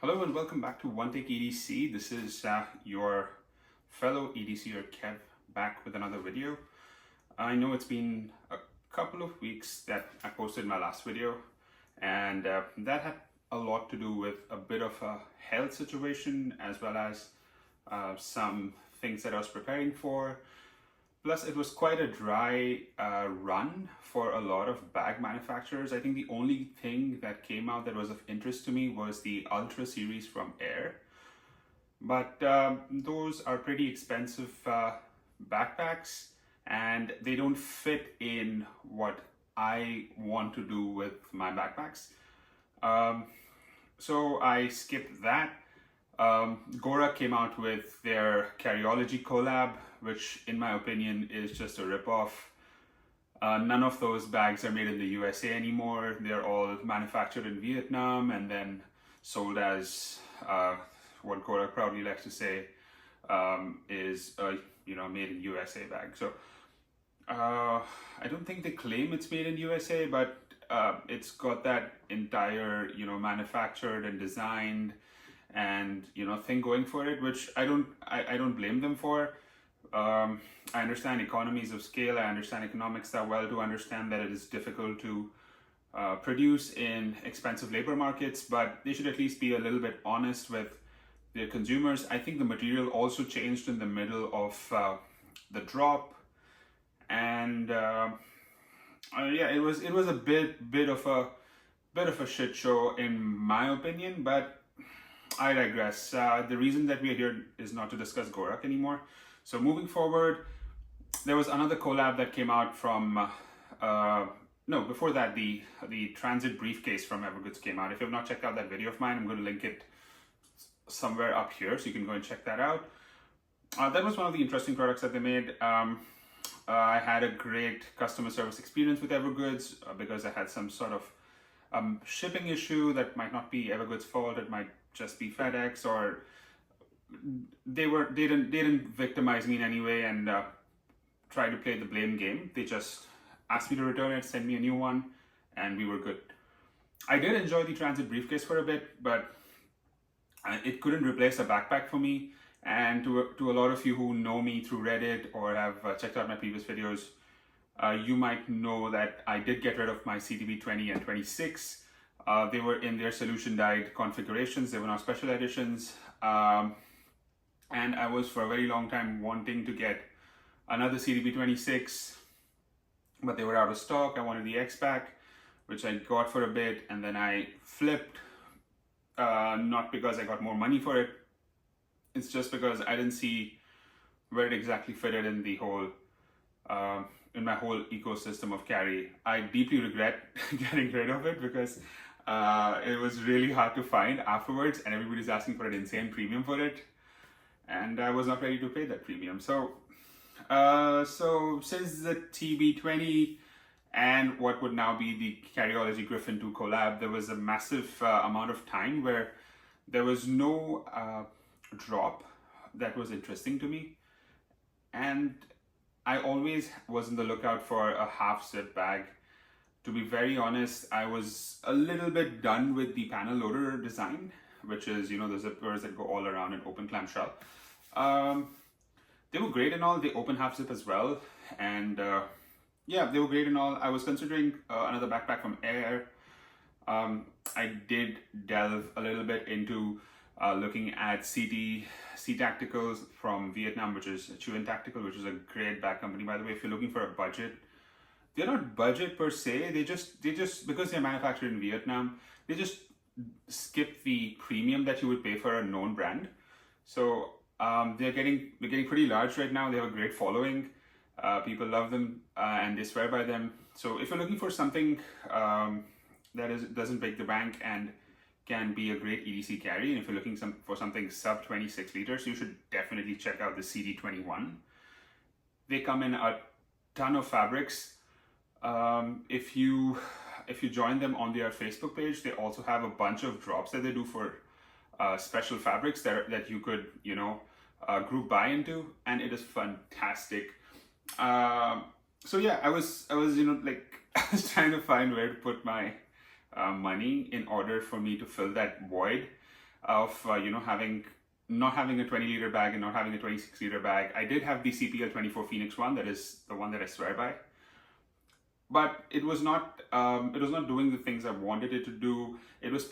Hello and welcome back to One Take EDC. This is your fellow EDCer Kev back with another video. I know it's been a couple of weeks that I posted my last video, and that had a lot to do with a bit of a health situation as well as some things that I was preparing for. Plus, it was quite a dry run for a lot of bag manufacturers. I think the only thing that came out that was of interest to me was the Ultra series from Air. But those are pretty expensive backpacks, and they don't fit in what I want to do with my backpacks. So I skipped that. Gora came out with their Carryology collab, which in my opinion is just a ripoff. None of those bags are made in the USA anymore. They're all manufactured in Vietnam and then sold as what Gora proudly likes to say is a made in USA bag. So I don't think they claim it's made in USA, but it's got that entire manufactured and designed and thing going for it, which I don't blame them for. I understand economies of scale. I understand economics that well to understand that it is difficult to produce in expensive labor markets, but they should at least be a little bit honest with their consumers. I think the material also changed in the middle of the drop, and yeah, it was a bit of a shit show in my opinion, but I digress. The reason that we are here is not to discuss Gorak anymore. So moving forward, there was another collab that came out from, before that, the transit briefcase from Evergoods came out. If you have not checked out that video of mine, I'm going to link it somewhere up here so you can go and check that out. That was one of the interesting products that they made. I had a great customer service experience with Evergoods because I had some sort of shipping issue that might not be Evergoods' fault. It might just be FedEx, or they didn't victimize me in any way and try to play the blame game. They just asked me to return it, send me a new one, and we were good. I did enjoy the transit briefcase for a bit, but it couldn't replace a backpack for me. And to a lot of you who know me through Reddit or have checked out my previous videos, you might know that I did get rid of my CTB20 and 26. They were in their solution dyed configurations. They were now special editions. And I was for a very long time wanting to get another CTB26, but they were out of stock. I wanted the X-Pack, which I got for a bit, and then I flipped, not because I got more money for it. It's just because I didn't see where it exactly fitted in the whole, in my whole ecosystem of carry. I deeply regret getting rid of it because it was really hard to find afterwards, and everybody's asking for an insane premium for it, and I was not ready to pay that premium. So since the TB20 and what would now be the Carryology Griffin 2 collab, there was a massive amount of time where there was no drop that was interesting to me, and I always was on the lookout for a half zip bag. To be very honest, I was a little bit done with the panel loader design, which is, the zippers that go all around an open clamshell. They were great and all. They open half zip as well. And yeah, they were great and all. I was considering another backpack from Air. I did delve a little bit into looking at Sea Tacticals from Vietnam, which is Chuan Tactical, which is a great bag company, by the way. If you're looking for a budget, they're not budget per se. They just because they're manufactured in Vietnam, they just skip the premium that you would pay for a known brand. So they're getting pretty large right now. They have a great following. People love them and they swear by them. So if you're looking for something that doesn't break the bank and can be a great EDC carry, and if you're looking for something sub 26 liters, you should definitely check out the CD21. They come in a ton of fabrics. If you join them on their Facebook page, they also have a bunch of drops that they do for special fabrics that you could group buy into, and it is fantastic. So yeah, I was I was trying to find where to put my money in order for me to fill that void. of not having a 20-liter bag and not having a 26-liter bag. I did have the CPL24 Phoenix one, that is the one that I swear by, but it was not doing the things I wanted it to do. It was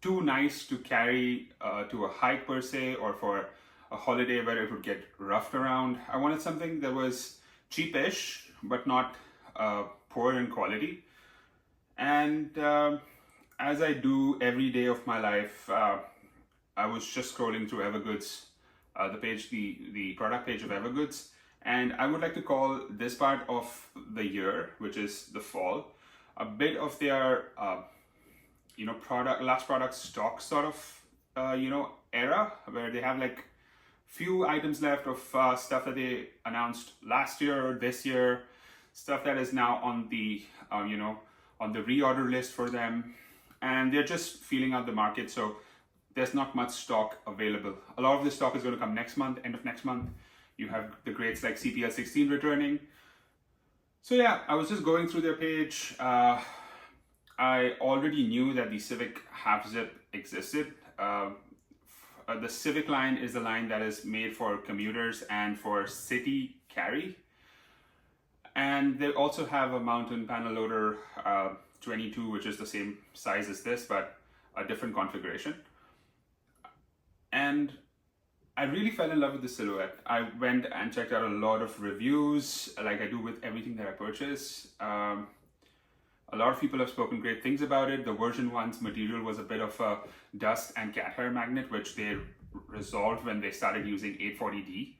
too nice to carry to a hike per se, or for a holiday where it would get roughed around. I wanted something that was cheapish but not poor in quality. And as I do every day of my life, I was just scrolling through Evergoods, the product page of Evergoods, and I would like to call this part of the year, which is the fall, a bit of their last product stock sort of era, where they have like few items left of stuff that they announced last year or this year, stuff that is now on the on the reorder list for them, and they're just feeling out the market. So there's not much stock available. A lot of this stock is going to come next month, end of next month. You have the grades like CPL16 returning. So yeah, I was just going through their page. I already knew that the Civic half zip existed. The Civic line is the line that is made for commuters and for city carry. And they also have a mountain panel loader 22, which is the same size as this, but a different configuration. And I really fell in love with the silhouette. I went and checked out a lot of reviews, like I do with everything that I purchase. A lot of people have spoken great things about it. The version 1's material was a bit of a dust and cat hair magnet, which they resolved when they started using 840D.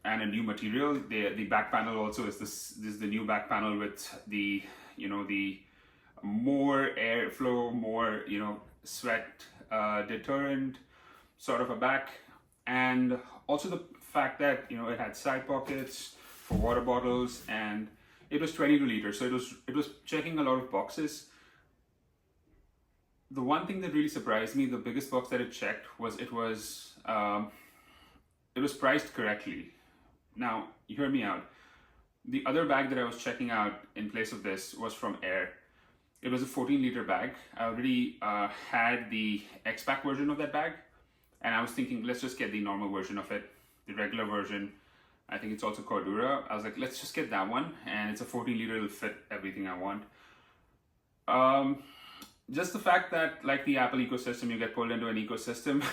And a new material. The back panel also is this is the new back panel with the the more airflow, more sweat deterrent sort of a back, and also the fact that it had side pockets for water bottles, and it was 22 liters, so it was checking a lot of boxes. The one thing that really surprised me, the biggest box that it checked, was it was priced correctly. Now, hear me out. The other bag that I was checking out in place of this was from Air. It was a 14-liter bag. I already had the X-Pack version of that bag, and I was thinking, let's just get the normal version of it, the regular version. I think it's also Cordura. I was like, let's just get that one, and it's a 14-liter, it'll fit everything I want. Just the fact that, like the Apple ecosystem, you get pulled into an ecosystem,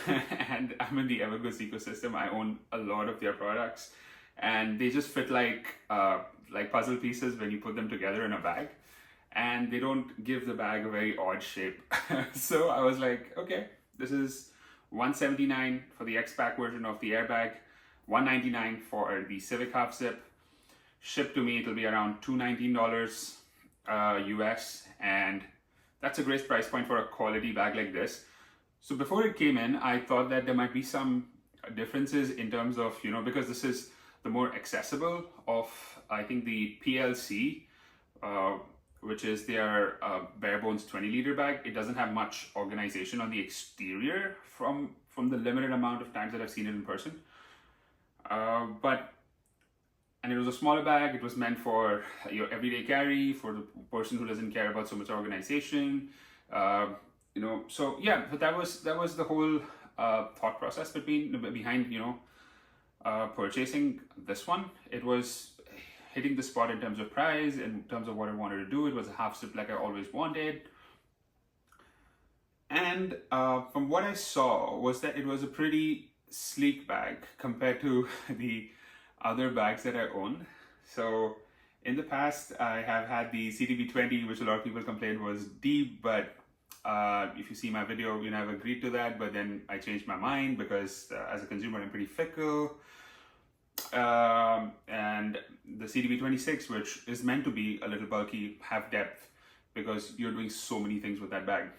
and I'm in the Evergoods ecosystem. I own a lot of their products, and they just fit like puzzle pieces when you put them together in a bag, and they don't give the bag a very odd shape. So I was like, okay, this is $179 for the X-Pack version of the airbag, $199 for the Civic half zip. Shipped to me, it'll be around $219 US, and that's a great price point for a quality bag like this. So before it came in, I thought that there might be some differences in terms of, because this is the more accessible of, I think, the PLC, which is their bare bones 20-liter bag. It doesn't have much organization on the exterior from the limited amount of times that I've seen it in person. And it was a smaller bag. It was meant for your everyday carry, for the person who doesn't care about so much organization. So yeah, but that was the whole thought process behind purchasing this one. It was hitting the spot in terms of price, in terms of what I wanted to do. It was a half zip like I always wanted. And from what I saw was that it was a pretty sleek bag compared to the other bags that I own. So in the past, I have had the CTB20, which a lot of people complained was deep, but if you see my video, I've agreed to that, but then I changed my mind because as a consumer, I'm pretty fickle. And the CTB26, which is meant to be a little bulky, have depth, because you're doing so many things with that bag.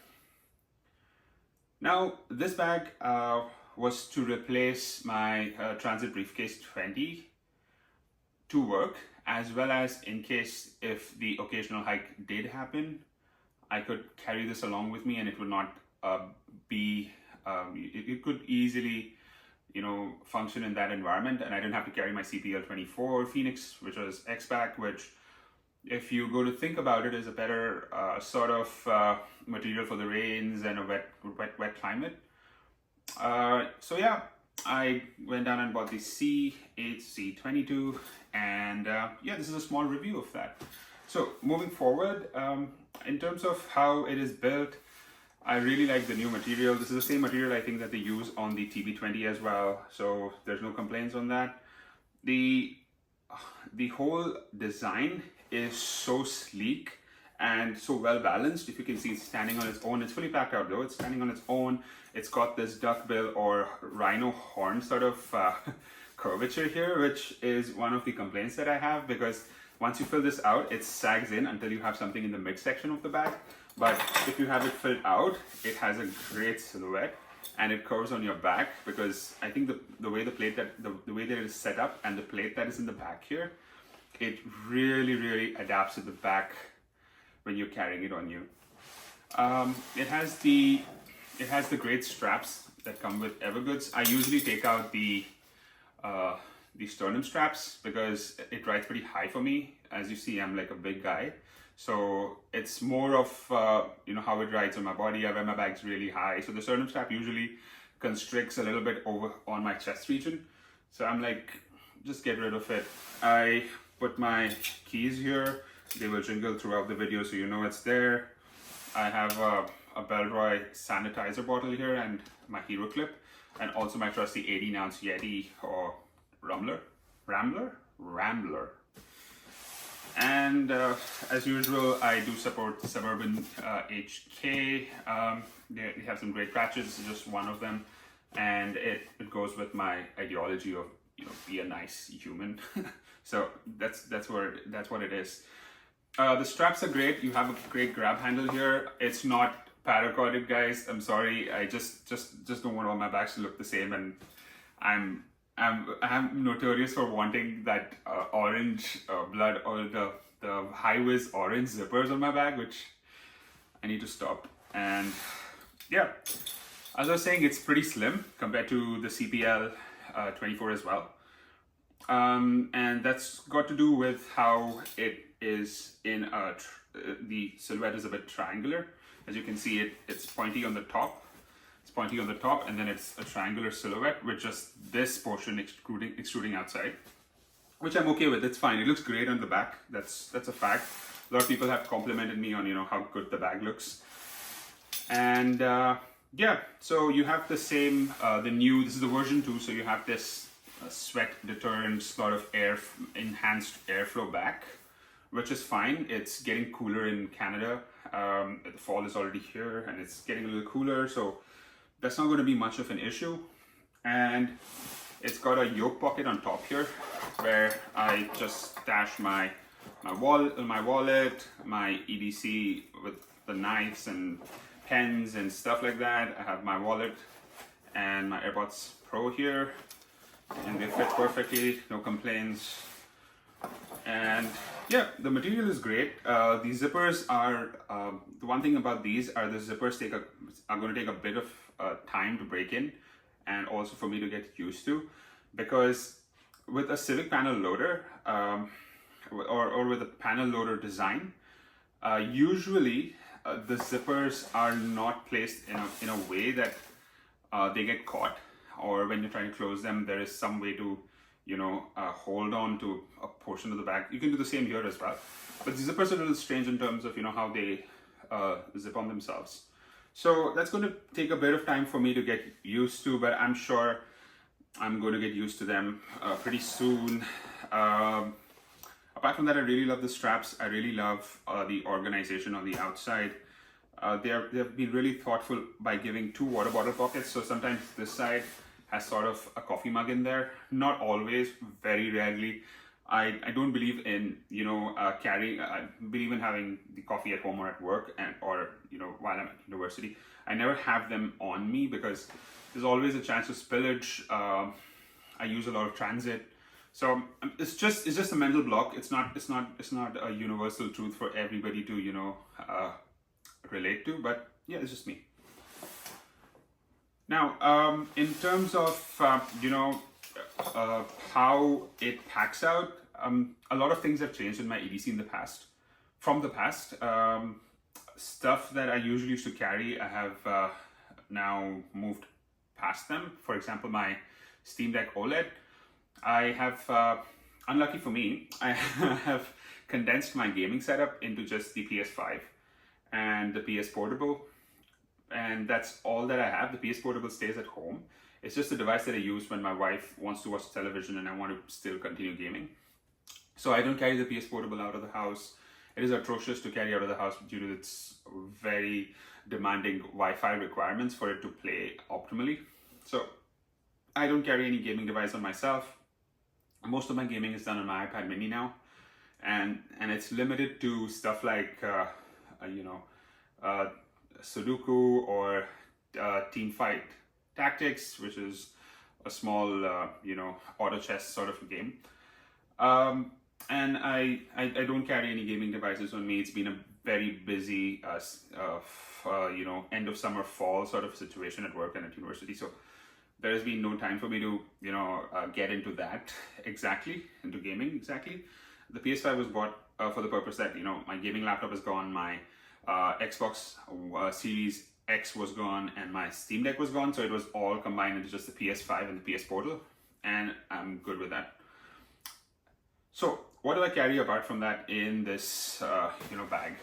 Now, this bag was to replace my Transit Briefcase 20 to work, as well as in case if the occasional hike did happen, I could carry this along with me, and it would not it could easily function in that environment, and I didn't have to carry my CPL24 Phoenix, which was X-Pack, which, if you go to think about it, is a better sort of material for the rains and a wet climate. So yeah, I went down and bought the CHZ22, and yeah, this is a small review of that. So moving forward, in terms of how it is built, I really like the new material. This is the same material I think that they use on the TB20 as well, so there's no complaints on that. The whole design is so sleek and so well balanced. If you can see, it's standing on its own. It's fully packed out though. It's standing on its own. It's got this duckbill or rhino horn sort of curvature here, which is one of the complaints that I have, because once you fill this out, it sags in until you have something in the midsection of the bag. But if you have it filled out, it has a great silhouette and it curves on your back, because I think the way the way that it is set up and the plate that is in the back here, it really adapts to the back when you're carrying it on you. It has the great straps that come with Evergoods. I usually take out the sternum straps because it rides pretty high for me. As you see, I'm like a big guy. So it's more of, you know, how it rides on my body. I wear my bags really high. So the sternum strap usually constricts a little bit over on my chest region. So I'm like, just get rid of it. I put my keys here. They will jingle throughout the video so you know it's there. I have a Belroy sanitizer bottle here and my hero clip, and also my trusty 18-ounce Yeti or Rambler. And as usual, I do support Suburban HK. They have some great patches. This is just one of them, and it goes with my ideology of, you know, be a nice human. So that's what it is. The straps are great. You have a great grab handle here. It's not paracorded, guys. I'm sorry. I just don't want all my bags to look the same, and I'm notorious for wanting that orange blood or the high-vis orange zippers on my bag, which I need to stop. And yeah, as I was saying, it's pretty slim compared to the CPL 24 as well. And that's got to do with how it is in the silhouette is a bit triangular. As you can see, it's pointy on the top. It's pointy on the top, and then it's a triangular silhouette with just this portion extruding outside, which I'm okay with. It's fine. It looks great on the back. That's a fact. A lot of people have complimented me on, you know, how good the bag looks. And yeah, so you have the same, this is the version 2, so you have this sweat deterrent sort of enhanced airflow back, which is fine. It's getting cooler in Canada. The fall is already here and it's getting a little cooler, so that's not going to be much of an issue. And it's got a yoke pocket on top here where I just stash my wallet, my EDC with the knives and pens and stuff like that. I have my wallet and my AirPods Pro here, and they fit perfectly, no complaints. And yeah, the material is great. The zippers are, the one thing about these are the zippers are going to take a bit of time to break in, and also for me to get used to, because with a Civic panel loader or with a panel loader design, usually the zippers are not placed in a way that they get caught, or when you're trying to close them, there is some way to, you know, hold on to a portion of the bag. You can do the same here as well, but the zippers are a little strange in terms of, you know, how they zip on themselves. So that's going to take a bit of time for me to get used to, but I'm sure I'm going to get used to them pretty soon. Apart from that, I really love the straps. I really love the organization on the outside. They've been really thoughtful by giving 2 water bottle pockets. So sometimes this side has sort of a coffee mug in there. Not always, very rarely. I don't believe in, you know, carrying. I believe in having the coffee at home or at work, or you know, while I'm at university. I never have them on me because there's always a chance of spillage. I use a lot of transit, so it's just a mental block. It's not a universal truth for everybody to, you know, relate to. But yeah, it's just me. Now, in terms of you know, how it packs out, a lot of things have changed in my EDC in the past. From the past, stuff that I usually used to carry, I have now moved past them. For example, my Steam Deck OLED, I have, unlucky for me, I have condensed my gaming setup into just the PS5 and the PS Portable, and that's all that I have. The PS Portable stays at home. It's just a device that I use when my wife wants to watch television and I want to still continue gaming. So I don't carry the PS Portable out of the house. It is atrocious to carry out of the house due to its very demanding Wi-Fi requirements for it to play optimally. So I don't carry any gaming device on myself. Most of my gaming is done on my iPad mini now, and it's limited to stuff like Sudoku or Team Fight Tactics, which is a small auto chess sort of game. And I don't carry any gaming devices on me. It's been a very busy end of summer, fall sort of situation at work and at university. So there has been no time for me to get into that exactly, into gaming exactly. The PS5 was bought for the purpose that my gaming laptop is gone, my Xbox Series X was gone, and my Steam Deck was gone. So it was all combined into just the PS5 and the PS Portal, and I'm good with that. So what do I carry apart from that in this bag?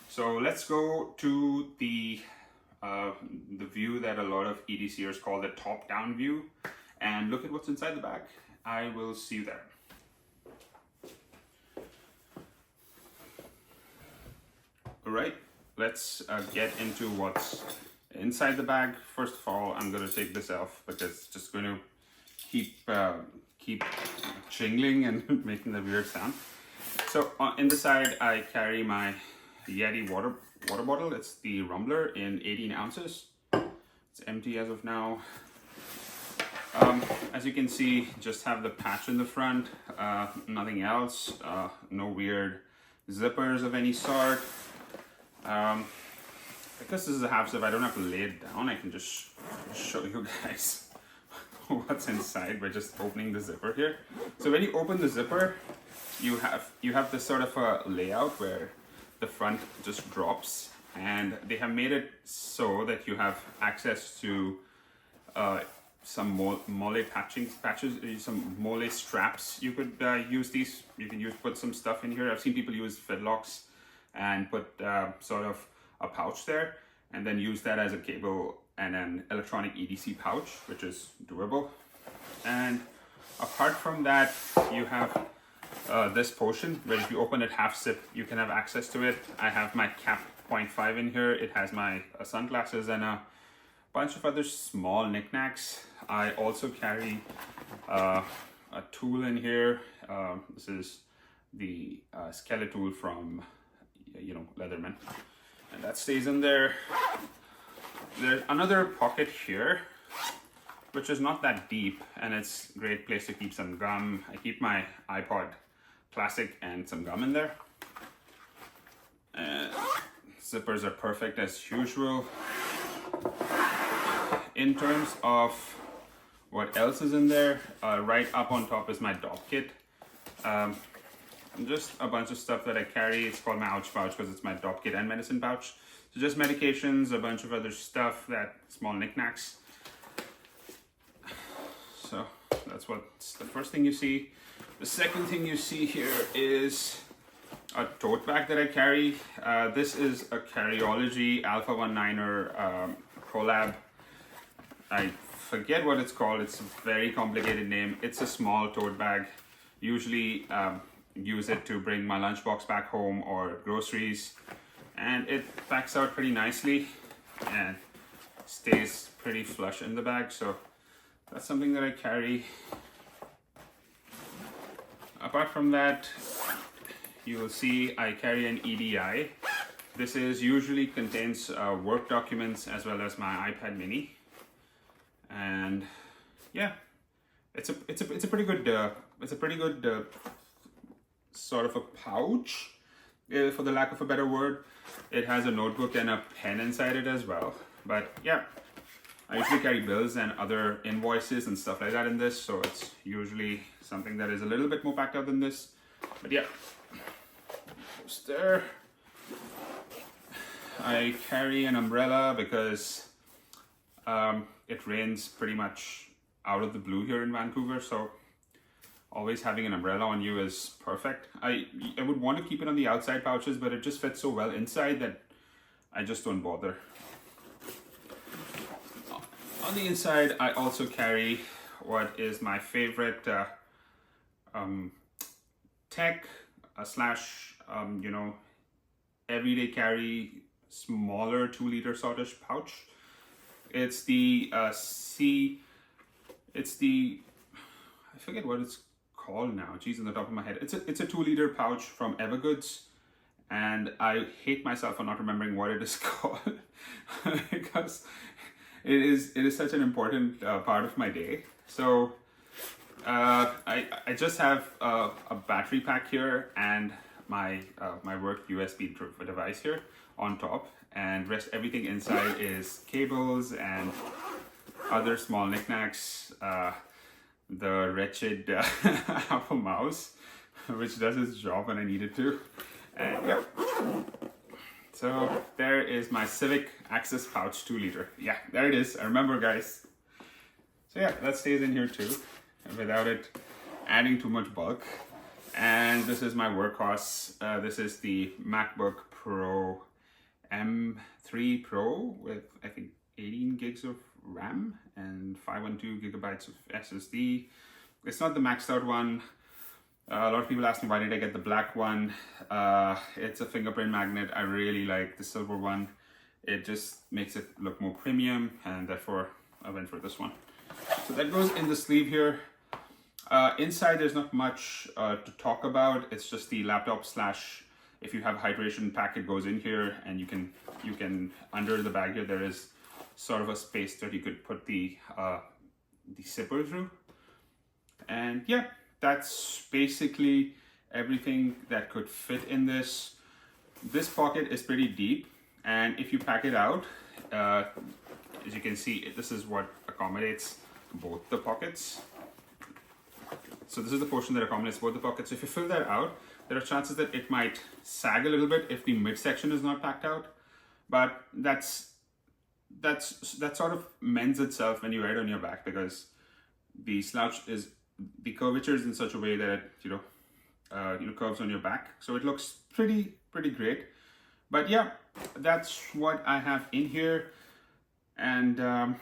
So let's go to the view that a lot of EDCers call the top-down view, and look at what's inside the bag. I will see you there. All right, let's get into what's inside the bag. First of all, I'm going to take this off because it's just going to keep jingling and making the weird sound. So in the side, I carry my Yeti water bottle. It's the Rumbler in 18 ounces. It's empty as of now. As you can see, just have the patch in the front, nothing else, no weird zippers of any sort. Because this is a half zip, I don't have to lay it down. I can just show you guys what's inside by just opening the zipper here. So when you open the zipper, you have this sort of a layout where the front just drops, and they have made it so that you have access to some mole patches, some mole straps. You could use these. You can put some stuff in here. I've seen people use fedlocks and put sort of a pouch there, and then use that as a cable and an electronic EDC pouch, which is doable. And apart from that, you have this portion where if you open it half zip, you can have access to it. I have my cap 0.5 in here. It has my sunglasses and a bunch of other small knickknacks. I also carry a tool in here. This is the Skeletool from Leatherman, and that stays in there. There's another pocket here, which is not that deep, and it's a great place to keep some gum. I keep my iPod Classic and some gum in there. And zippers are perfect as usual. In terms of what else is in there, right up on top is my doc kit. Just a bunch of stuff that I carry. It's called my ouch pouch because it's my doc kit and medicine pouch. So just medications, a bunch of other stuff, that small knickknacks. So that's what's the first thing you see. The second thing you see here is a tote bag that I carry. This is a Carryology Alpha 19er collab. I forget what it's called. It's a very complicated name. It's a small tote bag. Usually use it to bring my lunchbox back home or groceries, and it packs out pretty nicely and stays pretty flush in the bag. So that's something that I carry. Apart from that, you will see I carry an EDI. This usually contains work documents as well as my iPad mini, and yeah, it's a pretty good sort of a pouch, for the lack of a better word. It has a notebook and a pen inside it as well. But yeah, I usually carry bills and other invoices and stuff like that in this, so it's usually something that is a little bit more packed out than this. But yeah, goes there. I carry an umbrella because It rains pretty much out of the blue here in Vancouver, so always having an umbrella on you is perfect. I would want to keep it on the outside pouches, but it just fits so well inside that I just don't bother. On the inside, I also carry what is my favorite tech slash everyday carry smaller 2-liter saltish pouch. It's the I forget what it's called now. Geez, on the top of my head. It's a 2-liter pouch from Evergoods, and I hate myself for not remembering what it is called because it is such an important part of my day. So I just have a battery pack here and my work USB device here on top, and everything inside is cables and other small knickknacks. The wretched Apple mouse, which does its job when I need it to. And yeah. So there is my Civic Access pouch 2-liter. Yeah, there it is. I remember, guys. So yeah, that stays in here too, without it adding too much bulk. And this is my workhorse. This is the MacBook Pro M3 Pro with, I think, 18 gigs of RAM and 512 gigabytes of SSD. It's not the maxed out one. A lot of people ask me why did I get the black one. It's a fingerprint magnet. I really like the silver one. It just makes it look more premium, and therefore I went for this one. So that goes in the sleeve here. Inside there's not much to talk about. It's just the laptop slash, if you have hydration pack, it goes in here, and you can under the bag here there is sort of a space that you could put the zipper through. And yeah, that's basically everything that could fit in this. This pocket is pretty deep, and if you pack it out, as you can see, this is what accommodates both the pockets. So this is the portion that accommodates both the pockets. So if you fill that out, there are chances that it might sag a little bit if the midsection is not packed out, but that sort of mends itself when you wear it on your back, because the the curvature is in such a way that it curves on your back, so it looks pretty great. But yeah, that's what I have in here. And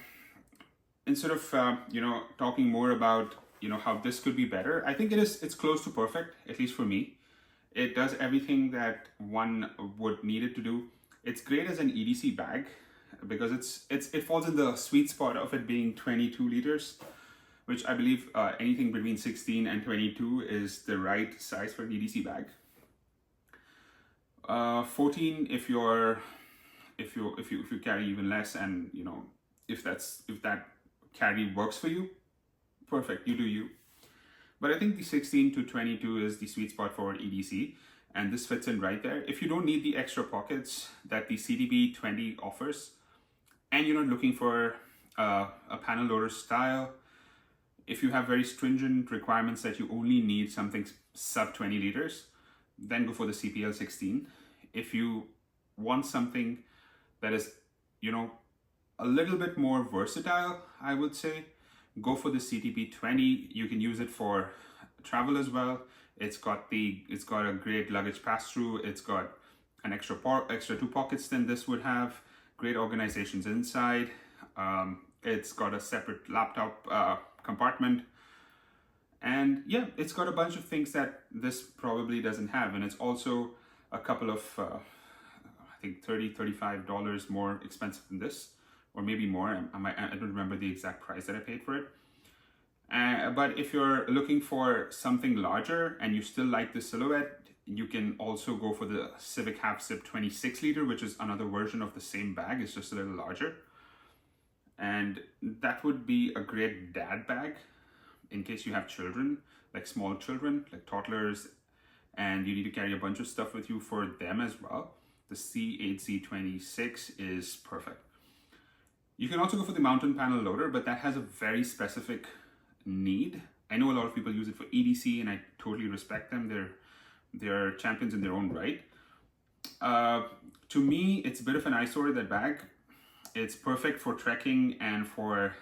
instead of talking more about how this could be better, I think it's close to perfect, at least for me. It does everything that one would need it to do. It's great as an EDC bag because it falls in the sweet spot of it being 22 liters, which I believe anything between 16 and 22 is the right size for an EDC bag. 14 if you carry even less, and if that carry works for you, perfect, you do you. But I think the 16 to 22 is the sweet spot for EDC, and this fits in right there. If you don't need the extra pockets that the CTB20 offers, and you're not looking for a panel loader style, if you have very stringent requirements that you only need something sub 20 liters, then go for the CPL16. If you want something that is, a little bit more versatile, I would say, go for the CTB20. You can use it for travel as well. It's got a great luggage pass-through. It's got an extra 2 pockets than this would have. Great organizations inside. It's got a separate laptop compartment, and yeah, it's got a bunch of things that this probably doesn't have, and it's also a couple of I think $35 more expensive than this, or maybe more. I don't remember the exact price that I paid for it. But if you're looking for something larger and you still like the silhouette, you can also go for the Civic Half Zip 26 liter, which is another version of the same bag. It's just a little larger. And that would be a great dad bag in case you have children, like small children, like toddlers, and you need to carry a bunch of stuff with you for them as well. The CHZ22 is perfect. You can also go for the mountain panel loader, but that has a very specific need. I know a lot of people use it for EDC, and I totally respect them. They're champions in their own right. To me, it's a bit of an eyesore, that bag. It's perfect for trekking and for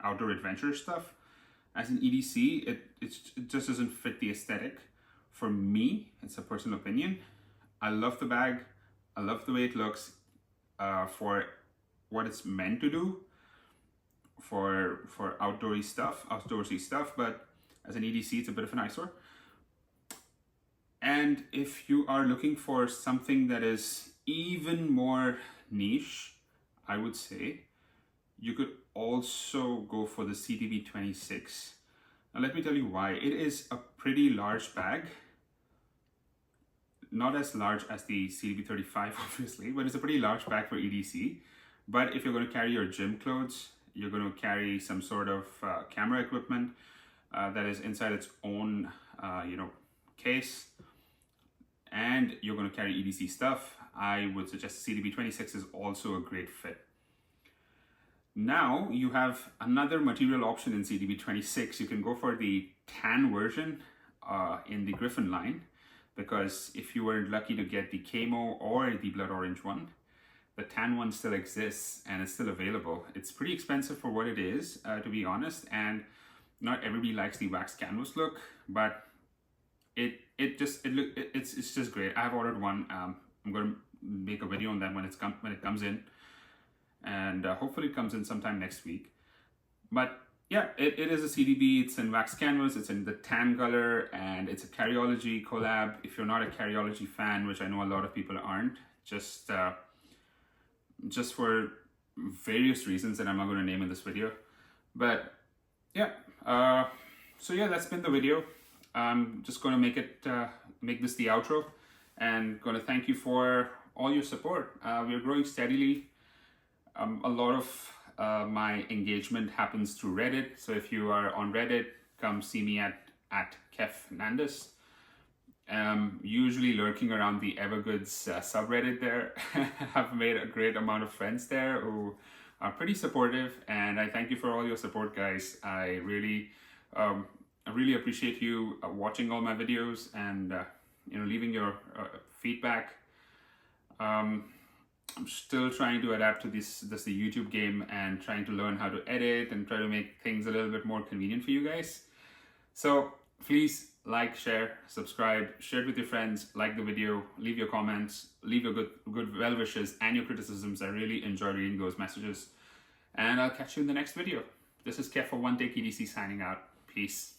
outdoor adventure stuff. As an EDC, it just doesn't fit the aesthetic. For me, it's a personal opinion. I love the bag. I love the way it looks for what it's meant to do for outdoorsy stuff, but as an EDC, it's a bit of an eyesore. And if you are looking for something that is even more niche, I would say you could also go for the CHZ22. Now let me tell you why. It is a pretty large bag. Not as large as the CHZ35 obviously, but it's a pretty large bag for EDC. But if you're going to carry your gym clothes, you're going to carry some sort of camera equipment that is inside its own case, and you're going to carry EDC stuff, I would suggest CHZ22 is also a great fit. Now you have another material option in CHZ22. You can go for the tan version in the Griffin line, because if you were lucky to get the camo or the blood orange one, the tan one still exists and it's still available. It's pretty expensive for what it is, to be honest, and not everybody likes the wax canvas look, but it's just great. I've ordered one. I'm going to make a video on that when it comes in, and hopefully it comes in sometime next week. But yeah, it is a CDB. It's in wax canvas. It's in the tan color, and it's a Carryology collab. If you're not a Carryology fan, which I know a lot of people aren't, just for various reasons that I'm not going to name in this video. But yeah, so yeah, that's been the video. I'm just going to make this the outro, and going to thank you for all your support. We're growing steadily. A lot of my engagement happens through Reddit. So if you are on Reddit, come see me at KefNandis. Usually lurking around the Evergoods subreddit there. I've made a great amount of friends there who are pretty supportive, and I thank you for all your support, guys. I really appreciate you watching all my videos and leaving your feedback. I'm still trying to adapt to this the YouTube game and trying to learn how to edit and try to make things a little bit more convenient for you guys. So please like, share, subscribe, share it with your friends, like the video, leave your comments, leave your good well wishes and your criticisms. I really enjoy reading those messages. And I'll catch you in the next video. This is Kef for One Take EDC signing out. Peace.